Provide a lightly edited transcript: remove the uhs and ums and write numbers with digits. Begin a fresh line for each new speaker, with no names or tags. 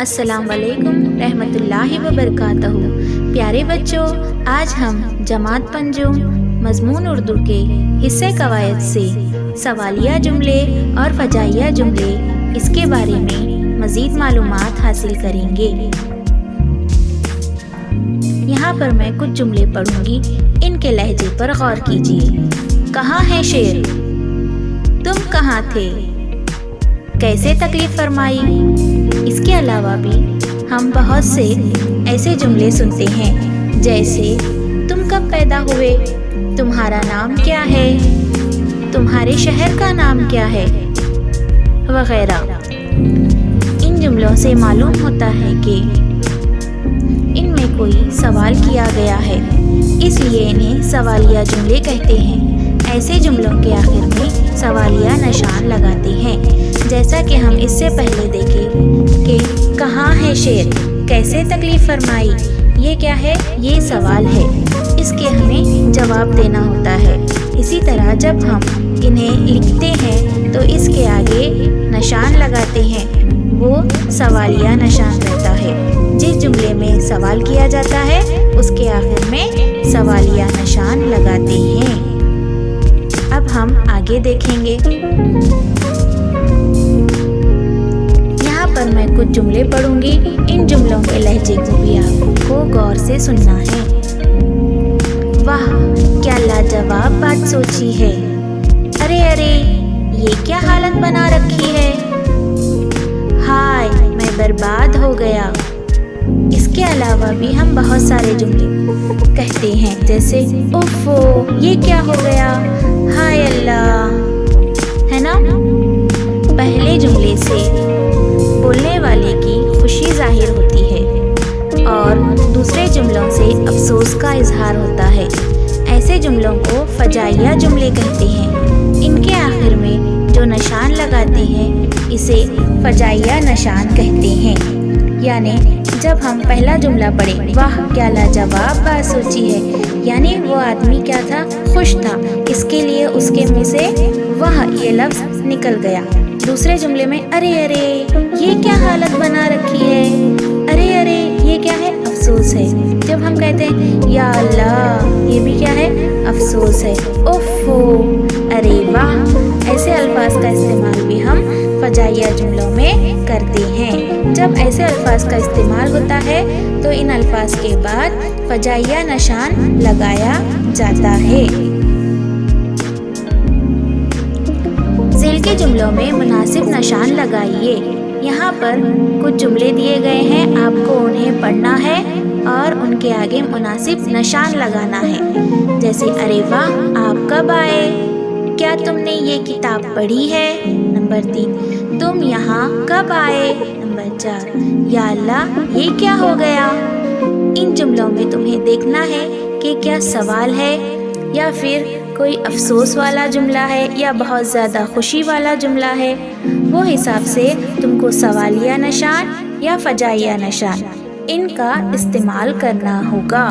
अस्सलाम वालेकुम रहमतुल्लाहि व बरकातहू। प्यारे बच्चों, आज हम जमात पंजुम मज़मून उर्दू के हिस्से कवायद से सवालिया जुमले और फजाइया जुमले इसके बारे में मज़ीद मालूमात हासिल करेंगे। यहाँ पर मैं कुछ जुमले पढ़ूंगी, इनके लहजे पर गौर कीजिए। कहाँ है शेर? तुम कहाँ थे? कैसे तकलीफ फरमाई? इसके अलावा भी हम बहुत से ऐसे जुमले सुनते हैं, जैसे तुम कब पैदा हुए? तुम्हारा नाम क्या है? तुम्हारे शहर का नाम क्या है? वगैरह। इन जुमलों से मालूम होता है कि इनमें कोई सवाल किया गया है, इसलिए इन्हें सवालिया जुमले कहते हैं। ऐसे जुमलों के आखिर में सवालिया निशान लगाते हैं, जैसा कि हम इससे पहले देखें कि कहाँ है शेर, कैसे तकलीफ फरमाई। ये क्या है? ये सवाल है, इसके हमें जवाब देना होता है। इसी तरह जब हम इन्हें लिखते हैं तो इसके आगे निशान लगाते हैं, वो सवालिया निशान रहता है। जिस जुमले में सवाल किया जाता है उसके आखिर में सवालिया निशान लगाते हैं। अब हम आगे देखेंगे। यहाँ पर मैं कुछ जुमले पढ़ूंगी, इन जुमलों के लहजे को भी आपको गौर से सुनना है। वाह क्या लाजवाब बात सोची है। अरे अरे ये क्या हालत बना रखी है। हाय मैं बर्बाद हो गया। इसके अलावा भी हम बहुत सारे जुमले कहते हैं, जैसे ओफो ये क्या हो गया, हाय अल्लाह, है ना। पहले जुमले से बोलने वाले की खुशी जाहिर होती है और दूसरे जुमलों से अफसोस का इजहार होता है। ऐसे जुमलों को फजाइया जुमले कहते हैं। इनके आखिर में जो निशान लगाते हैं इसे फजाइया निशान कहते हैं। यानी जब हम पहला जुमला पढ़े, वाह क्या लाजवाब बात सोची है, यानी वो आदमी क्या था, खुश था, इसके लिए उसके मुंह से वाह ये लफ्ज़ निकल गया। दूसरे जुमले में अरे अरे ये क्या हालत बना रखी है, अरे अरे ये क्या है, अफसोस है। जब हम कहते हैं या अल्लाह, ये भी क्या है, अफसोस है। ओफो, अरे वाह, ऐसे अल्फाज का इस्तेमाल भी हम फजाइया जुमलों में करते हैं। जब ऐसे अल्फाज का इस्तेमाल होता है तो इन अल्फाज के बाद फजाइया निशान लगाया जाता है। ज़ेल के जुमलों में मुनासिब निशान लगाइए। यहाँ पर कुछ जुमले दिए गए हैं, आपको उन्हें पढ़ना है और उनके आगे मुनासिब निशान लगाना है। जैसे अरे वाह आप कब आए? क्या तुमने ये किताब पढ़ी है? नंबर 3, तुम यहाँ कब आए? नंबर 4, या अल्लाह ये क्या हो गया? इन जुमलों में तुम्हें देखना है कि क्या सवाल है या फिर कोई अफसोस वाला जुमला है या बहुत ज़्यादा खुशी वाला जुमला है। वो हिसाब से तुमको सवालिया निशान या फजाइया निशान इनका इस्तेमाल करना होगा।